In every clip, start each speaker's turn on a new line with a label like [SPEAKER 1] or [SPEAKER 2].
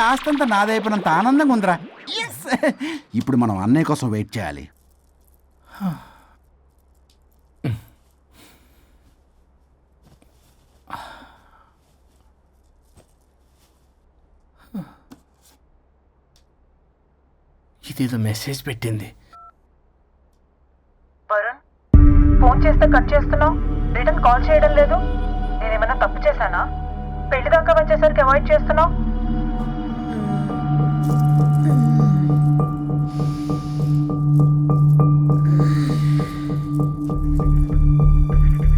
[SPEAKER 1] ఆస్తంతా నాదైపోయినంత ఆనందంగా ఉందిరా. ఎస్, ఇప్పుడు మనం అన్నయ్య కోసం వెయిట్ చేయాలి.
[SPEAKER 2] ఇదేదో మెసేజ్ పెట్టింది.
[SPEAKER 3] వరుణ్, ఫోన్ చేస్తే కట్ చేస్తున్నావు, రిటర్న్ కాల్ చేయడం లేదు. నేనేమన్నా తప్పు చేశానా? పెళ్లి దాకా వచ్చేసరికి అవాయిడ్ చేస్తున్నావు.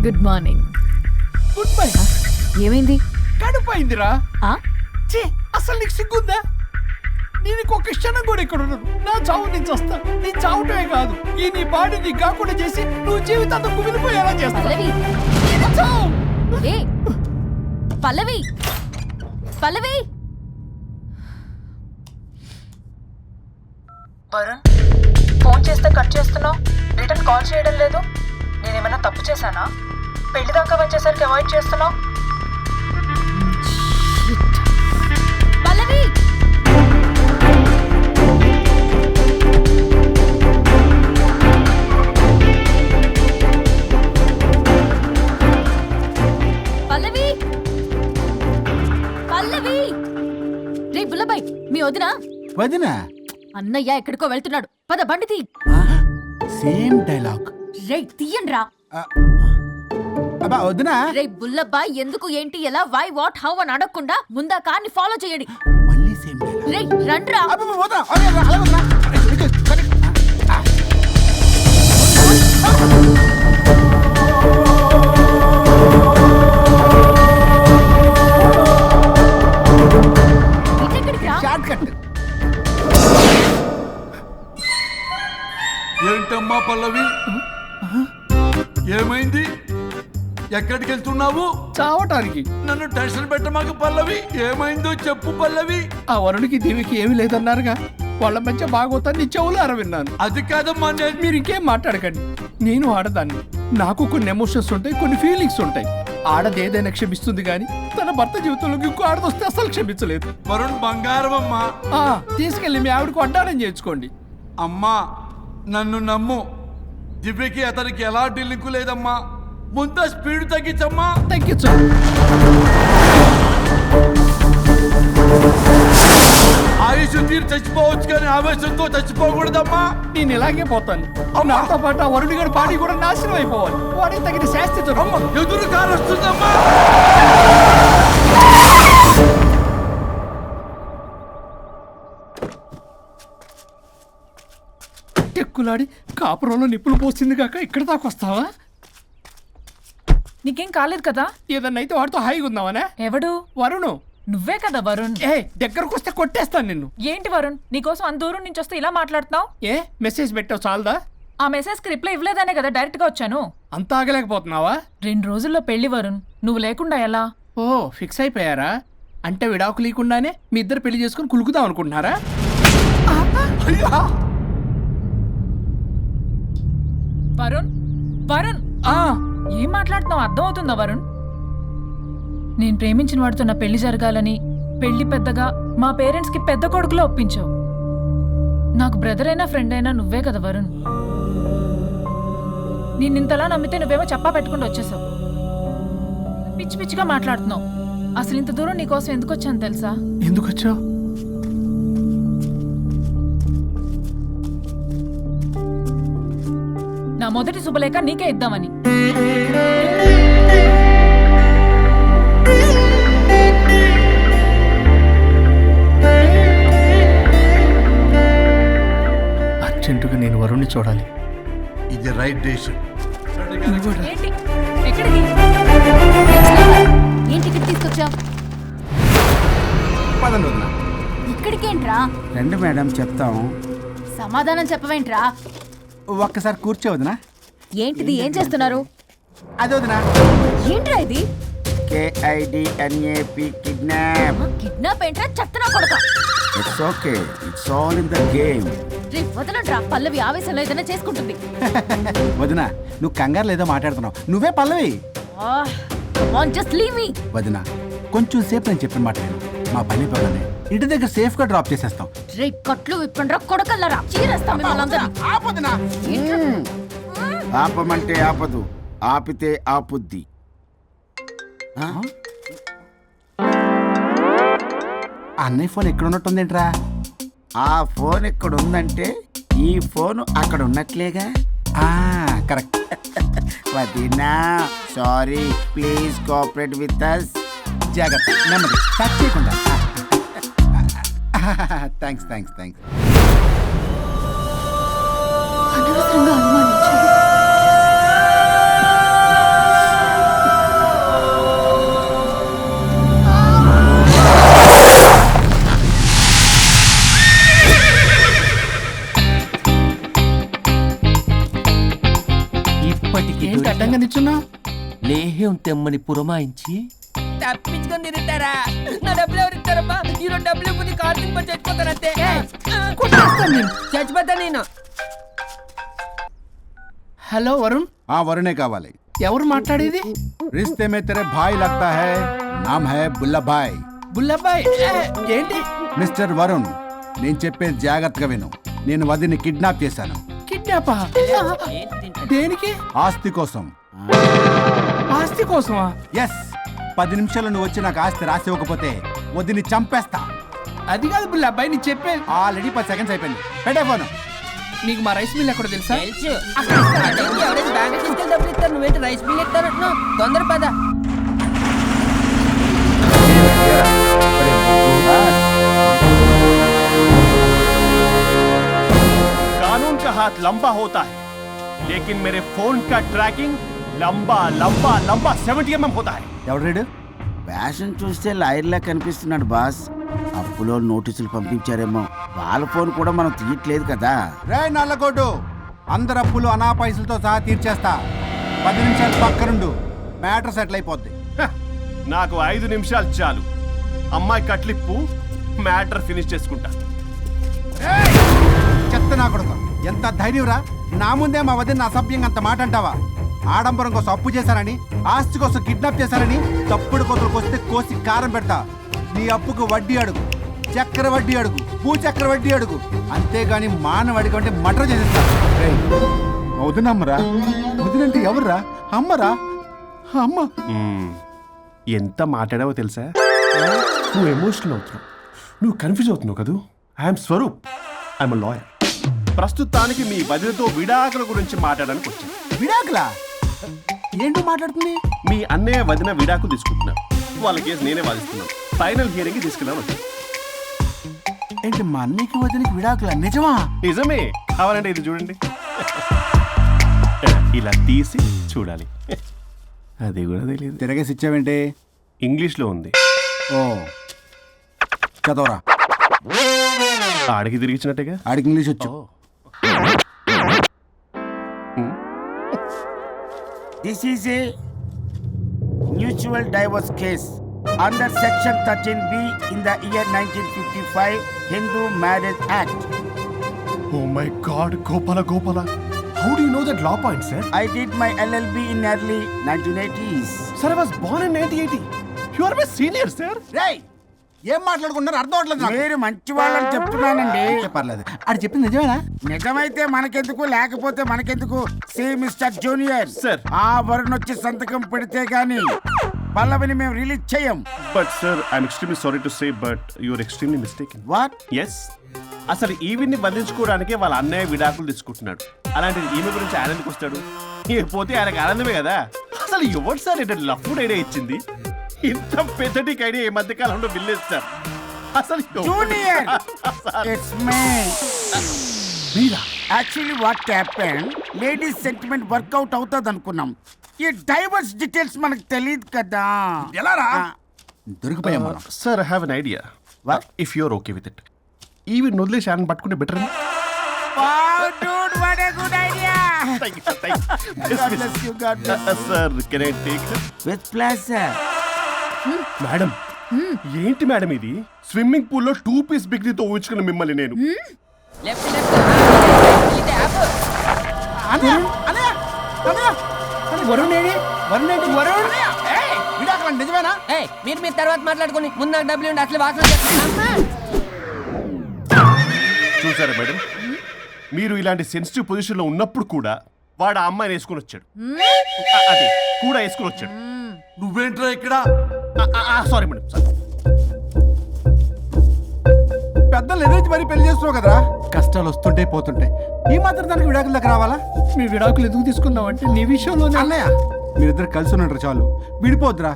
[SPEAKER 4] Good morning.
[SPEAKER 2] Good bye.
[SPEAKER 4] ఏమైంది?
[SPEAKER 2] కడుపైందిరా.
[SPEAKER 4] ఆ?
[SPEAKER 2] ఛీ, అసలు నీకు సిగ్గుందా? నేను ఒక క్షణం కూడా ఇక్కడ ఉన్నాను. నా చావు నుంచి వస్తా. నీ చావుటమే కాదు, ఈ నీ బాడీ నీకు కాకుండా చేసి నువ్వు జీవితాంతం కుమిలిపోయేలా చేస్తా.
[SPEAKER 4] పల్లవి,
[SPEAKER 2] చావు.
[SPEAKER 4] ఏ పల్లవి, పల్లవి.
[SPEAKER 3] వరుణ్, ఫోన్ చేస్తే కట్ చేస్తున్నావు, రిటర్న్ కాల్ చేయడం లేదు. నేనేమన్నా తప్పు చేశానా? పెళ్లి దాకా వచ్చేసరికి అవాయిడ్ చేస్తున్నావు.
[SPEAKER 4] పల్లవి, పల్లవి, పల్లవి. రే బుల్లబాయ్, మీ వదినా?
[SPEAKER 1] వదినా?
[SPEAKER 4] అన్నయ్య ఎక్కడికో వెళ్తున్నాడు, పద బండి తీ.
[SPEAKER 1] Same dialogue.
[SPEAKER 4] రే తీయండి రా.
[SPEAKER 1] అబ్బా వదినా.
[SPEAKER 4] రే బుల్లబాయ్, ఎందుకు ఏంటి ఎలా వై వాట్ హౌ అని అడగకుండా ముందా కార్ని ఫాలో చేయండి.
[SPEAKER 1] మళ్ళీ సేమ్ డైలాగ్.
[SPEAKER 4] రే రండ్రా.
[SPEAKER 1] అబ్బా వదినా, అలా వదినా.
[SPEAKER 4] ఇటెక్కడికి రా?
[SPEAKER 1] Short cut.
[SPEAKER 5] ఏంటమ్మా పల్లవి, ఏమైంది? ఎక్కడికి వెళ్తున్నావు?
[SPEAKER 2] చావటానికి.
[SPEAKER 5] నన్ను టెన్షన్ పెట్టమాకు పల్లవి. ఏమైందో చెప్పు పల్లవి.
[SPEAKER 2] ఆ వరుడికి దేవికి ఏమీ లేదన్నారుగా, వాళ్ళ మధ్య బాగోతాన్ని నీ చెవులారా విన్నాను.
[SPEAKER 5] అది కాదమ్మా, నేను
[SPEAKER 2] మీరు ఇంకేం మాట్లాడకండి. నేను ఆడదాన్ని, నాకు కొన్ని ఎమోషన్స్ ఉంటాయి, కొన్ని ఫీలింగ్స్ ఉంటాయి. ఆడది ఏదైనా క్షమిస్తుంది కానీ తన భర్త జీవితంలోకి ఇంకో ఆడదొస్తే అసలు క్షమించలేదు.
[SPEAKER 5] వరుణ్ బంగారం అమ్మా.
[SPEAKER 2] తీసుకెళ్ళి మీ ఆవిడకు అడ్డానం చేయించుకోండి.
[SPEAKER 5] అమ్మా నన్ను నమ్ము, దివ్యకి అతనికి ఎలా లింకు లేదమ్మా. ముందు స్పీడ్ తగ్గించమ్మా.
[SPEAKER 2] తగ్గించు.
[SPEAKER 5] ఆయుష్ తీరు చచ్చిపోవచ్చు కానీ ఆవేశంతో చచ్చిపోకూడదమ్మా.
[SPEAKER 2] నేను ఇలాగే పోతాను. నాతో పాటు ఆ వరుడి గారి బాడీ కూడా నాశనం అయిపోవాలి. వాడికి తగిన శాస్తి దొరకదు.
[SPEAKER 5] ఎదురు కారు వస్తుందమ్మా.
[SPEAKER 2] టెక్కులాడి కాపురంలో నిప్పులు పోస్తుంది కాక ఇక్కడ దాకా వస్తావా?
[SPEAKER 3] నీకేం కాలేదు కదా?
[SPEAKER 2] ఏదన్నా అయితే వాడితో హాయిగా ఉందామనే.
[SPEAKER 3] ఎవడు?
[SPEAKER 2] వరుణు.
[SPEAKER 3] నువ్వే కదా వరుణ్.
[SPEAKER 2] దగ్గరకు వస్తే కొట్టేస్తాను నిన్ను.
[SPEAKER 3] ఏంటి వరుణ్, నీకోసం అంత దూరం నుంచి వస్తే ఇలా మాట్లాడుతున్నావు?
[SPEAKER 2] మెసేజ్ పెట్టావు చాలదా?
[SPEAKER 3] ఆ మెసేజ్ కి రిప్లై ఇవ్వలేదనే కదా డైరెక్ట్ గా వచ్చాను.
[SPEAKER 2] అంత ఆగలేకపోతున్నావా?
[SPEAKER 3] 2 రోజుల్లో పెళ్లి వరుణ్, నువ్వు లేకుండా ఎలా?
[SPEAKER 2] ఓ ఫిక్స్ అయిపోయారా? అంటే విడాకు లేకుండానే మీ ఇద్దరు పెళ్లి చేసుకుని కులుకుదాం అనుకుంటున్నారా?
[SPEAKER 3] వరుణ్, వరుణ్, ఏం మాట్లాడుతున్నావు? అర్థం అవుతుందా వరుణ్? నేను ప్రేమించిన వాడితో నా పెళ్లి జరగాలని పెళ్లి పెద్దగా మా పేరెంట్స్ కి పెద్ద కొడుకులో ఒప్పించావు. నాకు బ్రదర్ అయినా ఫ్రెండ్ అయినా నువ్వే కదా వరుణ్. నిన్నింతలా నమ్మితే నువ్వేమో చెప్పా పెట్టుకుంటూ వచ్చేసావు. పిచ్చి పిచ్చిగా మాట్లాడుతున్నావు. అసలు ఇంత దూరం నీకోసం ఎందుకు వచ్చాను తెలుసా?
[SPEAKER 2] ఎందుకు వచ్చావు?
[SPEAKER 3] నా మొదటి శుభలేఖ నీకే ఇద్దామని.
[SPEAKER 2] అర్జెంటుగా నేను వరుణ్ణి చూడాలి.
[SPEAKER 5] ఇది రైట్ డెసిషన్.
[SPEAKER 3] ఏంటి? ఎక్కడికి?
[SPEAKER 4] ఏంటి ఇక్కడ తీసుకొచ్చావు?
[SPEAKER 1] పదండి వదినా.
[SPEAKER 4] ఇక్కడికేంట్రా?
[SPEAKER 1] రండి మేడం చెప్తాం.
[SPEAKER 4] సమాధానం చెప్పవేంట్రా?
[SPEAKER 1] ఒక్కసారి కూర్చో వదినా.
[SPEAKER 4] ఏంటిది? ఏం చేస్తున్నారు?
[SPEAKER 1] అది వదినా.
[SPEAKER 4] ఏంట్రా ఇది?
[SPEAKER 1] KIDNAP kidnap.
[SPEAKER 4] కిడ్నాప్ ఏంట్రా? చెత్తనా కొడక.
[SPEAKER 1] It's okay, it's all in the game.
[SPEAKER 4] రే వదలండ్రా, పల్లవి ఆవేశంలో ఏదైనా చేసుకుంటుంది.
[SPEAKER 1] వదినా నువ్వు కంగారు లేదో మాట్లాడుతున్నావు. నువ్వే పల్లవి.
[SPEAKER 4] Just leave me.
[SPEAKER 1] వదినా కొంచెం సేపు నేను చెప్పిన మాట విను. మా పని పగలనే ఇంటి దగ్గర సేఫ్ గా డ్రాప్ చేసేస్తాం.
[SPEAKER 4] రే కట్లు విప్పండ్రా కొడకల్లరా చీరేస్తాం మిమ్మల్ని అందరినీ.
[SPEAKER 1] ఆపొద్దునా?
[SPEAKER 6] ఆపమంటే ఆపదు, ఆపితే ఆపుద్ది. ఆ?
[SPEAKER 1] అన్నయ్య ఫోన్ ఎక్కడ ఉన్నట్టుందేంట్రా?
[SPEAKER 6] ఆ ఫోన్ ఇక్కడ ఉందంటే ఈ ఫోన్ అక్కడ ఉన్నట్లేగా.
[SPEAKER 1] కరెక్ట్.
[SPEAKER 6] వదినా sorry, please cooperate with us.
[SPEAKER 1] జాగ్రత్త, నెమ్మది, టచ్ చేయకుండా. Thanks thanks thanks.
[SPEAKER 4] అనవసరంగా అనుమానించాను.
[SPEAKER 7] ఇప్పటికి
[SPEAKER 2] ఏంటి అడ్డంగా నిల్చున్నా?
[SPEAKER 7] లేహ్యం తెమ్మని పురమాయించి తప్పించుకొని తిరుగుతారా? నా డబ్బులు ఎవరు ఇస్తారమ్మా? ఈరోజు డబ్బులు ఇవ్వని కార్తీక్ పని చచ్చిపోతానంతే.
[SPEAKER 2] కొట్టేస్తాను నేను.
[SPEAKER 7] చచ్చిపోతా నేను.
[SPEAKER 2] హలో వరుణ్,
[SPEAKER 1] వరుణే కావాలి.
[SPEAKER 2] ఎవరు మాట్లాడేది?
[SPEAKER 1] रिश्ते में तेरे भाई लगता है, नाम है बुल्ला भाई.
[SPEAKER 2] బుల్లబ్బాయ్ ఏంటి?
[SPEAKER 1] మిస్టర్ వరుణ్, నేను చెప్పేది జాగ్రత్తగా విను. నేను వదిని కిడ్నాప్ చేశాను.
[SPEAKER 2] కిడ్నాపా? దేనికి?
[SPEAKER 1] ఆస్తి కోసం.
[SPEAKER 2] ఆస్తి కోసమా?
[SPEAKER 1] ఎస్. 10 నిమిషాలు నువ్వు వచ్చి నాకు ఆస్తి రాసి ఇవ్వకపోతే వదిని చంపేస్తా.
[SPEAKER 2] అది కాదు బుల్లబ్బాయ్, నీ చెప్పేది.
[SPEAKER 1] ఆల్రెడీ 10 సెకండ్స్ అయిపోయింది. పెట్టే ఫోను.
[SPEAKER 2] నీకు మా రైస్ మిల్ ఎక్కడ తెలుసా?
[SPEAKER 7] తెలుసు. అదేంటి, ఎవరైనా బ్యాంక్ తీసుకెళ్ళి డబ్బులు ఇస్తారు, నువ్వేంటి రైస్ మిల్ ఇస్తారంటున్నావు? తొందర పద.
[SPEAKER 8] कानून का हाथ लंबा होता है, लेकिन मेरे फोन का ट्रैकिंग लंबा लंबा लंबा 70 mm होता है.
[SPEAKER 1] ఎవడు రీడు?
[SPEAKER 6] ఫ్యాషన్ చూస్తే లాయర్లా కనిపిస్తున్నాడు బాస్. అప్పులో నోటీసులు పంపించారేమో, వాళ్ళ ఫోన్ కూడా మనం తీయట్లేదు కదా.
[SPEAKER 1] రే నల్లగొడ్డు, అందరు అప్పులు అనా పైసలతో సహా తీర్చేస్తా. 10 నిమిషాలు పక్కనుండు, మ్యాటర్ సెటిల్ అయిపోద్ది.
[SPEAKER 8] హ, నాకు 5 నిమిషాలు చాలు. అమ్మాయి కట్లిప్పు, మ్యాటర్ ఫినిష్ చేసుకుంటా.
[SPEAKER 1] చెత్త నా కొడుకు, ఎంత ధైర్యంరా! నా ముందే మా వదిన అసభ్యంగా అంత మాట అంటావా? ఆడంబరం కోసం అప్పు చేశారని, ఆస్తి కోసం కిడ్నాప్ చేశారని తప్పుడు కొతులకు వస్తే కోసి కారం పెడతా. నీ అప్పుకు వడ్డీ అడుగు, చక్కెర వడ్డీ అడుగు, భూచక్ర వడ్డీ అడుగు, అంతేగాని మానవ అడిగి అంటే మటర్ చేసేస్తా. వదినమ్మరా? వదినంటే ఎవర్రా? అమ్మరా? అమ్మ.
[SPEAKER 8] ఎంత మాట్లాడావో తెలుసా? నువ్వు ఎమోషనల్ అవుతున్నావు, నువ్వు కన్ఫ్యూజ్ అవుతున్నావు కదూ. I am Swaroop, I am lawyer. ప్రస్తుతానికి మీ వదినతో విడాకుల గురించి మాట్లాడడానికి వచ్చాను.
[SPEAKER 1] విడాకులా? ఏంటో మాట్లాడుతుంది?
[SPEAKER 8] మీ అన్నయ్య వదిన విడాకులు తీసుకుంటున్నారు. వాళ్ళ కేసు నేనే వాదిస్తున్నాను. ఫైనల్ హియరింగ్ తీసుకెళ్ళాను వచ్చాను.
[SPEAKER 1] ఏంటి మా అన్నయ్యకి వదినకి విడాకులా? నిజమా?
[SPEAKER 8] నిజమే. కావాలంటే ఇది చూడండి, ఇలా తీసి చూడాలి. అది కూడా తెలియదు.
[SPEAKER 1] తిరగేసి ఇచ్చావేంటి?
[SPEAKER 8] ఇంగ్లీష్లో ఉంది.
[SPEAKER 1] ఓ, చదవరా.
[SPEAKER 8] ఆడికి తిరిగిచ్చినట్టుగా.
[SPEAKER 1] ఆడికి ఇంగ్లీష్ వచ్చు.
[SPEAKER 6] This is a mutual divorce case under section 13B in the year 1955 Hindu marriage act.
[SPEAKER 8] Oh my God, Gopala. How do you know that law point, sir?
[SPEAKER 6] I did my LLB in early 1980s.
[SPEAKER 8] Sir, I was born in 1980. You are my senior, sir.
[SPEAKER 1] రేయ్, ఏం మాట్లాడుకున్నారు అర్థం అవట్లేదు నాకు.
[SPEAKER 6] మీరు మంచి వాళ్ళని చెప్తున్నానండి.
[SPEAKER 1] పర్లేదు. ఆడు చెప్పింది నిజమేనా?
[SPEAKER 6] నిజమైతే మనకెందుకు, లేకపోతే మనకెందుకు? See mister junior,
[SPEAKER 8] Sir.
[SPEAKER 6] ఆ వరుణ్ వచ్చి సంతకం పెడితే గాని పల్లవిని మేము రిలీజ్ చేయం.
[SPEAKER 8] But sir, I'm extremely sorry to say, but you're extremely mistaken.
[SPEAKER 6] What?
[SPEAKER 8] Yes. అసలు ఈవిడ్ని బంధించుకోవడానికే వాళ్ళ అన్నయ్య విడాకులు తీసుకుంటున్నాడు. అలాంటిది ఈమె గురించి ఆయన ఎందుకు వస్తాడు? పోతే ఆయనకు ఆనందమే కదా. అసలు ఎవరు సార్ ఏంటో లఫ్డ్ ఐడియా ఇచ్చింది? ఇంత పెద్దటికి ఐడియా ఈ మధ్య కాలంలో విల్లేదు సార్. అసలు
[SPEAKER 6] జూనియర్, ఇట్స్ మీ.
[SPEAKER 8] మీరా?
[SPEAKER 6] Actually what happen, ladies sentiment work out అవుతుంది అనుకున్నాం. ఈ డైవర్స్ డీటెయిల్స్ మనకు తెలియదు కదా.
[SPEAKER 1] ఎలా రా? దొరికిపోయాం మనం.
[SPEAKER 8] Sir, I have an idea.
[SPEAKER 6] What?
[SPEAKER 8] If you're okay with it, ఈవిడ్ని వదిలేసి ఆయన పట్టుకుంటే better.
[SPEAKER 6] Wow, dude, what a good idea.
[SPEAKER 8] Sir, can I take?
[SPEAKER 6] With pleasure.
[SPEAKER 8] Madam, ఏంటి మేడం ఇది? స్విమ్మింగ్ పూల్ లో 2 పీస్ బిగ్నీతో ఊహించుకున్న మిమ్మల్ని నేను.
[SPEAKER 7] Left left. ఇది యాప్.
[SPEAKER 1] అన్నయ్య, అన్నయ్య, అన్నయ్య.
[SPEAKER 2] వరుణ్ ఏడి? వరుణ్ ఏంటి? వరుణ్
[SPEAKER 1] విడాకులా? నిజమేనా?
[SPEAKER 7] మీరు తర్వాత మాట్లాడుకొని ముందు నాకు డబ్బులు ఉండి అసలు వాసన చేస్తాను.
[SPEAKER 8] చూసారా మేడం, మీరు ఇలాంటి సెన్సిటివ్ పొజిషన్లో ఉన్నప్పుడు కూడా వాడు ఆ అమ్మాయిని వేసుకొని వచ్చాడు. అదే కూడా వేసుకొని వచ్చాడు.
[SPEAKER 5] నువ్వేంట్రా ఇక్కడ?
[SPEAKER 8] Sorry madam, sorry.
[SPEAKER 1] పెద్దలు ఎదురు మరి పెళ్లి చేస్తున్నావు కదరా, కష్టాలు వస్తుంటే పోతుంటాయి. ఈ మాత్రం దానికి విడాకుల దగ్గర రావాలా?
[SPEAKER 2] మీ విడాకులు ఎందుకు తీసుకున్నావు అంటే నీ విషయంలోనే.
[SPEAKER 1] అన్నయ్య మీరిద్దరు కలిసి ఉన్నట్టు చాలు, విడిపోద్దురా.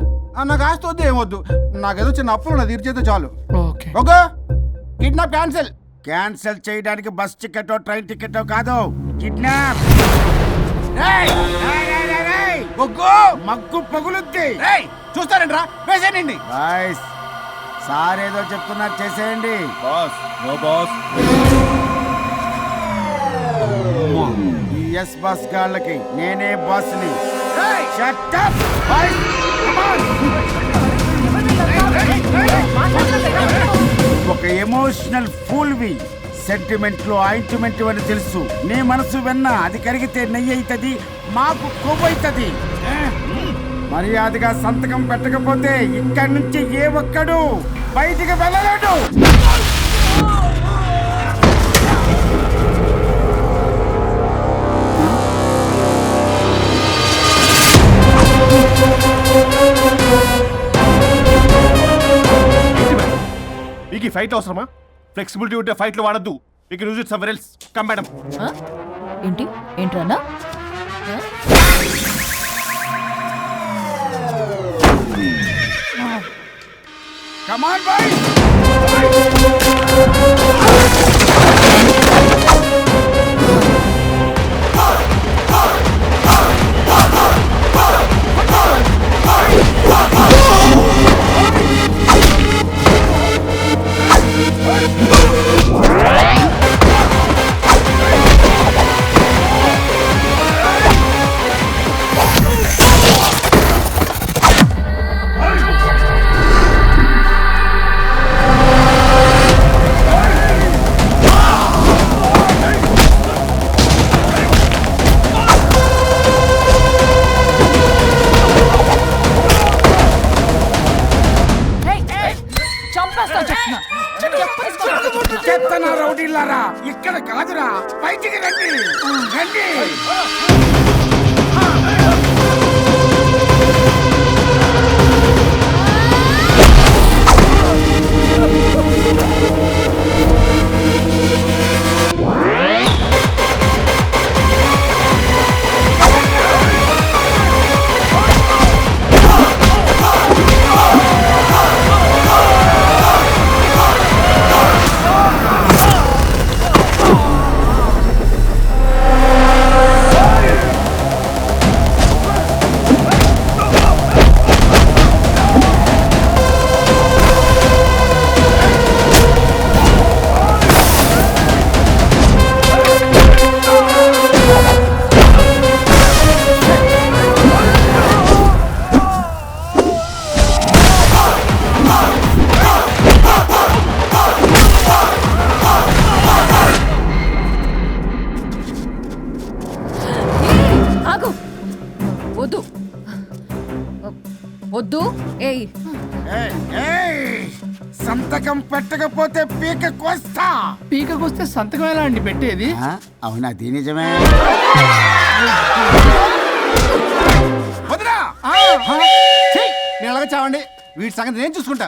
[SPEAKER 1] నాకు ఆస్తి వద్దు ఏమొద్దు, నాకేదో చిన్న అప్పులు నా తీర్చేదో చాలు.
[SPEAKER 2] Okay
[SPEAKER 1] okay, kidnap cancel.
[SPEAKER 6] Cancel చేయడానికి బస్ టికెటో ట్రైన్ టికెటో కాదు, కిడ్నాప్. మగ్గు పగులుద్ది.
[SPEAKER 1] చూస్తారంట్రా, వేసేయండి.
[SPEAKER 6] బాయ్స్, సార్ ఏదో చెప్తున్నారు, చేసేయండి.
[SPEAKER 8] Boss, no boss.
[SPEAKER 6] ఈ ఎస్ బస్ గాళ్ళకి నేనే బాస్ని. Shut up, boys. Come on. ఒక ఎమోషనల్ ఫూల్వి, సెంటిమెంట్ లో ఆయింట్మెంట్ అని తెలుసు. నీ మనసు వెన్న, అది కరిగితే నెయ్యి అవుతుంది, మాకు కొవ్వు అవుతుంది. మర్యాదగా సంతకం పెట్టకపోతే ఇక్కడి నుంచి ఏ ఒక్కడు బయటికి వెళ్ళలేడు.
[SPEAKER 8] మీకు ఈ ఫైట్ అవసరమా? ఫ్లెక్సిబిలిటీ ఉంటే ఫైట్లు వాడద్దు. మీకు use it somewhere else. Come madam.
[SPEAKER 4] ఏంటి ఏంట్రన్నా?
[SPEAKER 6] Come on, boys. చెత్తన రౌడీలారా, ఇక్కడ కాదురా, బయటికి రండి రండి.
[SPEAKER 4] వద్దు. ఏయ్
[SPEAKER 6] సంతకం పెట్టకపోతే పీక కోస్తా.
[SPEAKER 2] పీకకొస్తే సంతకం ఎలా అండి పెట్టేది?
[SPEAKER 6] అవునా, అది నిజమే.
[SPEAKER 1] వదినా, నేను అలాగే చావండి. వీటి సంగతి నేను చూసుకుంటా.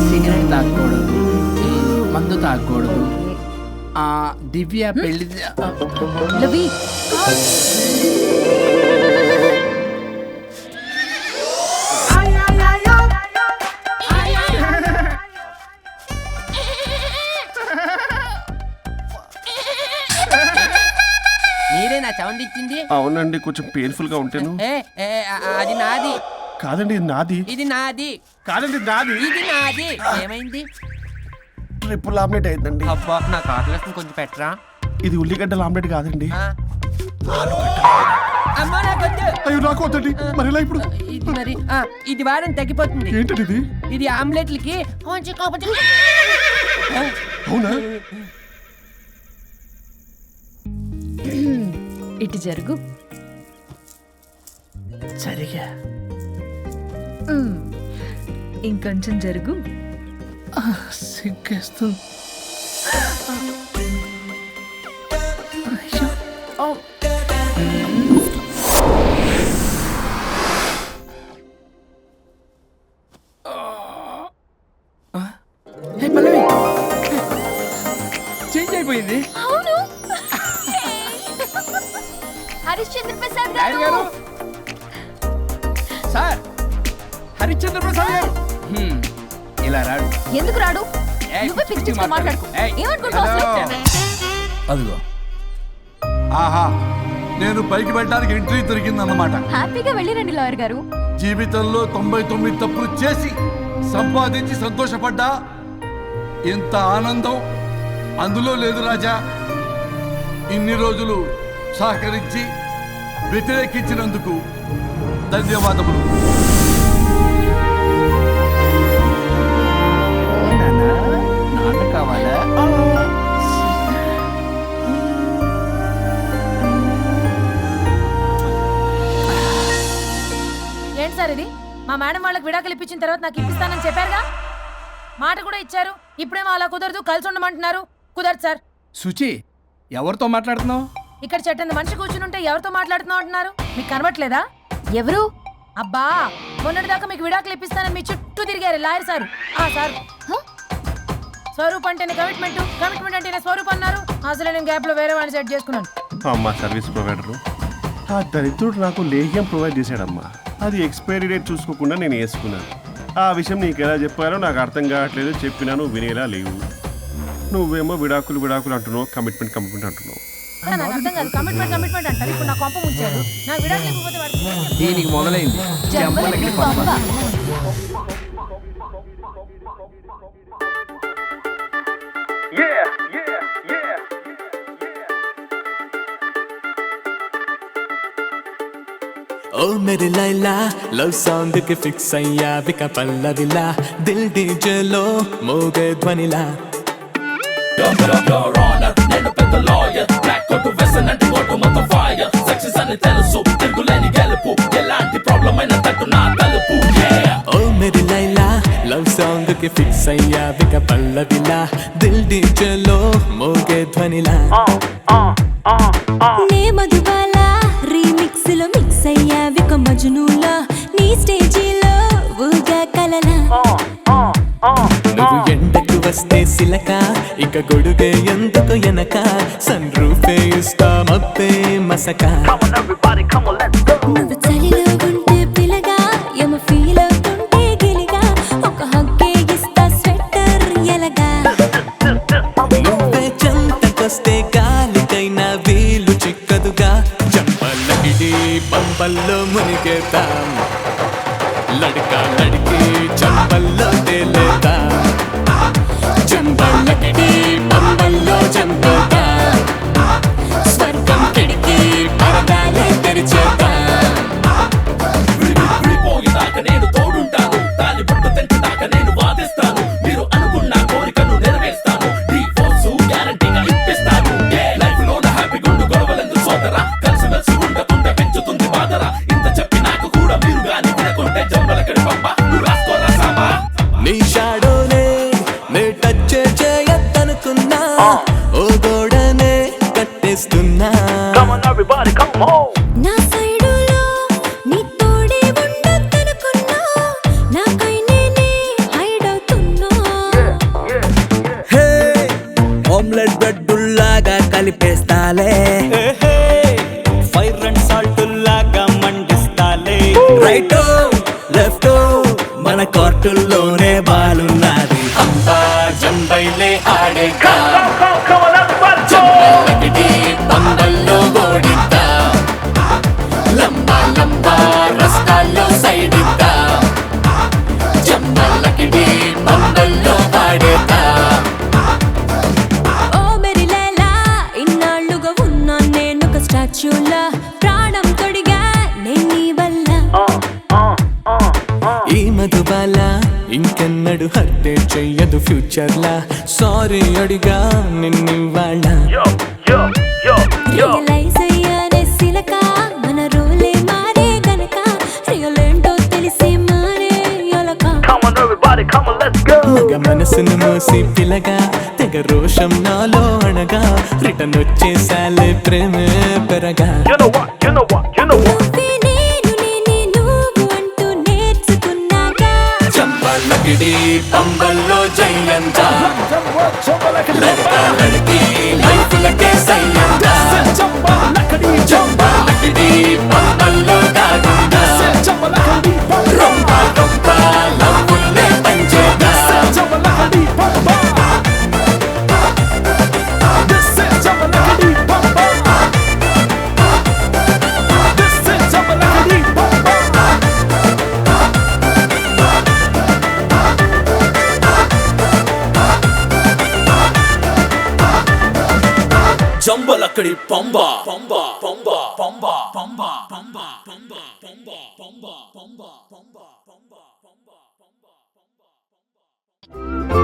[SPEAKER 2] సిగరెట్ తాగకూడదు, మందు తాగకూడదు. దివ్య పెళ్లి
[SPEAKER 4] లవి.
[SPEAKER 7] మీరే నా సౌండ్ ఇచ్చింది?
[SPEAKER 8] అవునండి, కొంచెం పెయిన్ఫుల్ గా ఉంటాను.
[SPEAKER 7] అది నాది
[SPEAKER 8] కాదండి, ఇది నాది.
[SPEAKER 7] ఇది నాది
[SPEAKER 8] కాదండి, ఇది నాది.
[SPEAKER 7] ఇది నాది. ఏమైంది?
[SPEAKER 8] ట్రిపుల్ ఆమ్లెట్ అయిందండి.
[SPEAKER 7] అబ్బా, నాకు ఆకలిస్తుంది, కొంచెం పెట్టరా.
[SPEAKER 8] ఇది ఉల్లిగడ్డల ఆమ్లెట్ కాదండి.
[SPEAKER 7] అమ్మా, నాకొద్దు.
[SPEAKER 8] అయ్యో, నాకు వద్దండి. మరి ఇలా ఇప్పుడు
[SPEAKER 7] ఇది మరి ఇది వారం తగ్గిపోతుంది.
[SPEAKER 8] ఏంటండి ఇది?
[SPEAKER 7] ఇది ఆమ్లెట్లకి కొంచెం కాకపోతే.
[SPEAKER 8] అవునా?
[SPEAKER 4] ఇటు జరుగు.
[SPEAKER 2] సరిగా
[SPEAKER 4] ఇంకొంచెం జరుగు.
[SPEAKER 2] సిగ్గేస్తుంది. పల్లవి చేంజ్ అయిపోయింది.
[SPEAKER 4] అవును. హరిశ్చంద్ర ప్రసాద్
[SPEAKER 2] ఆయన
[SPEAKER 4] గారు.
[SPEAKER 2] గారు సార్, హరిశ్చంద్ర ప్రసాద్ గారు ఇలా రాడు.
[SPEAKER 4] ఎందుకు రాడు?
[SPEAKER 2] ఏయ్,
[SPEAKER 4] నువ్వే పిచ్చి పిచ్చిగా మాట్లాడుకో.
[SPEAKER 2] ఏయ్,
[SPEAKER 4] ఏమనుకుంటావు అసలు?
[SPEAKER 5] అదిగో ఆహా, నేను పైకి వెళ్ళడానికి ఎంట్రీ దొరికిందన్నమాట.
[SPEAKER 4] హ్యాపీగా వెళ్ళిరండి లాయర్ గారు.
[SPEAKER 5] జీవితంలో 99 తప్పులు చేసి సంపాదించి సంతోషపడ్డా ఇంత ఆనందం అందులో లేదు రాజా. ఇన్ని రోజులు సహకరించి వ్యతిరేకించినందుకు ధన్యవాదములు.
[SPEAKER 2] నాన్న కావాలా?
[SPEAKER 9] ఏంటి సార్ ఇది? మా మేడం వాళ్ళకి విడాకులు ఇప్పించిన తర్వాత నాకు ఇప్పిస్తానని చెప్పారుగా, మాట కూడా ఇచ్చారు. ఇప్పుడేమో అలా కుదరదు, కలిసి ఉండమంటున్నారు. కుదరదు సార్.
[SPEAKER 2] సుచి, ఎవరితో మాట్లాడుతున్నావు?
[SPEAKER 9] ఇక్కడ చెట్టంది మనిషి కూర్చుని ఉంటే ఎవరితో మాట్లాడుతున్నావు అంటున్నారు? మీకు కనబట్లేదా?
[SPEAKER 4] ఎవరు?
[SPEAKER 9] అబ్బా, మొన్నటిదాకా మీకు విడాకులు ఇప్పిస్తానని మీ చుట్టూ తిరిగారు లాయర్ సార్. సార్, స్వరూప్ అంటేనే కమిట్మెంట్, కమిట్మెంట్ అంటేనే స్వరూప్ అన్నారు. అసలు నేను గ్యాప్ లో వేరే వాడిని సెట్ చేసుకున్నాను.
[SPEAKER 8] అమ్మా సర్వీస్ ప్రొవైడరు ఆ దరిద్రుడు నాకు లేహ్యం ప్రొవైడ్ చేశాడమ్మా. అది ఎక్స్పైరీ డేట్ చూసుకోకుండా నేను వేసుకున్నాను. ఆ విషయం నీకు ఎలా చెప్పారో నాకు అర్థం కావట్లేదు. చెప్పినాను వినేలా లేవు. నువ్వేమో విడాకులు విడాకులు అంటున్నావు, కమిట్మెంట్ కమిట్మెంట్ అంటున్నావు.
[SPEAKER 9] నాకు అర్థం కాదు. కమిట్మెంట్ కమిట్మెంట్ అంటారు. ఇప్పుడు నా కొంప ముంచారు. నా విడాకులు ఇవ్వకపోతే వాడు
[SPEAKER 2] దీనికి మొదలైంది.
[SPEAKER 4] జంబలకి పంప.
[SPEAKER 10] ओ मेरी लैला लव सॉन्ग के फिक्स अయ్యా విక పల్లవిలా దిల్ డీజే లో మోగే ధ్వనిలా నేను పెద్ద లాయర్ బ్లాక్ కోట్ వెసన్ అంటే కోట్ మొత్తం ఫైర్ సక్సెస్ అని తెలుసు తిరుగులేని గెలుపు ఎలాంటి ప్రాబ్లం అయినా తట్టు నా తలుపు ఓ మేరీ లైలా లవ్ సాంగ్ కి ఫిక్స్ అయ్యా విక పల్లవిలా దిల్ డీజే లో మోగే ధ్వనిలా
[SPEAKER 11] నే మధుబాల రీమిక్స్ లో మిక్స్ అయ్యా విక మజ్నూలా నీ స్టేజీలో ఊగా కలలా
[SPEAKER 10] నువ్వు ఎండకు వస్తే సిలక ఇక గొడుగే ఎందుకు ఎనక సన్ రూఫే ఇస్తా మబ్బే మసక
[SPEAKER 11] నువ్వు చలిలో ఉంటే పిలగా యమ ఫీల్ అవుతుంటే గిలిగా ఒక హగ్గే ఇస్తా స్వెటర్ ఎలగా
[SPEAKER 10] నువ్వే చెంతకొస్తే గాలికైనా వీలు చిక్కదుగా చంపలకిడి పంపల్లో మునిగేతాం లడకా లడికి చంపల్లో తేలేదా చంపలకిడి పంపల్లో చంపేదా స్వర్గం కిడికి పరదాలే తెరిచేదా విడిపోయేదాకా నేను తోడుంటాను తాలి పట్టు తెంచుదాకా నేను వాదిస్తాను మీరు అనుకున్న కోరికను నెరవేర్స్తాను డివోర్స్ గ్యారంటీగా ఇప్పిస్తాను లైఫ్ లో హ్యాపీ గుండు గొడవలందు సోదరా కలిసి మెలిసి ఉండకుంటే పెంచుతుంది బాధరా ఇంత చెప్పి నాకు కూడా మీరు గాని వినకుంటే జంబలకడి పంప నువ్వు రాసుకోరా సామా నీ షాడోనే నే టచ్ చేయొద్దనుకున్నా ఓ గోడనే కట్టేస్తున్నా
[SPEAKER 11] నా సైడులో నీ తోడే ఉండొద్దనుకున్నా నాకై నేనే హైడ్ అవుతున్నా
[SPEAKER 10] హే ఆమ్లెట్ బ్రెడ్డుల్లాగా కలిపేస్తాలే ఫైర్ అండ్ సాల్ట్ లాగా మండిస్తాలే రైట్ లెఫ్ట్ మన కోర్టుల్లోనే బాలున్నది అంతా జంబైలే ఆడేగా జంబైలకిడి పందల్లో ఓడిద్దా లంబా లంబా రస్తాల్లో సైడిద్దా జంబైలకిడి పందల్లో ఆడేదా
[SPEAKER 11] ఓ మేరీ లైలా ఇన్నాళ్ళుగా ఉన్నా నేను ఒక స్టాచ్యూలా ప్రాణం తొడిగా నేను నీ వల్ల
[SPEAKER 10] ఈ మధుబాల ఇంకెన్నడు హత్య చెయ్యదు ఫ్యూచర్ లా సారీ అడిగా నిన్నివాళ్ళ
[SPEAKER 11] రియలైజ్ అయ్యానే
[SPEAKER 10] చూసి పిలగా తెగ రోషం నాలో అనగా రిటర్న్ వచ్చేసాలే ప్రేమే పెరగా
[SPEAKER 11] నువ్వే నేను నేనే నువ్వు అంటూ నేర్చుకున్నాగా
[SPEAKER 10] చంపలకిడి పంబల్లో జయంత లడకా లడకి లైఫ్లకే సయ్యంత చంపలకిడి పంబల్లో దాగుందా రొంప రొంప లవ్వుల్నే పంచేదా జంబలక్కడి పంబ పంబ పంబ పంబ పంబ పంబ పంబ పంబ పంబ పంబ పంబ పంబ పంబ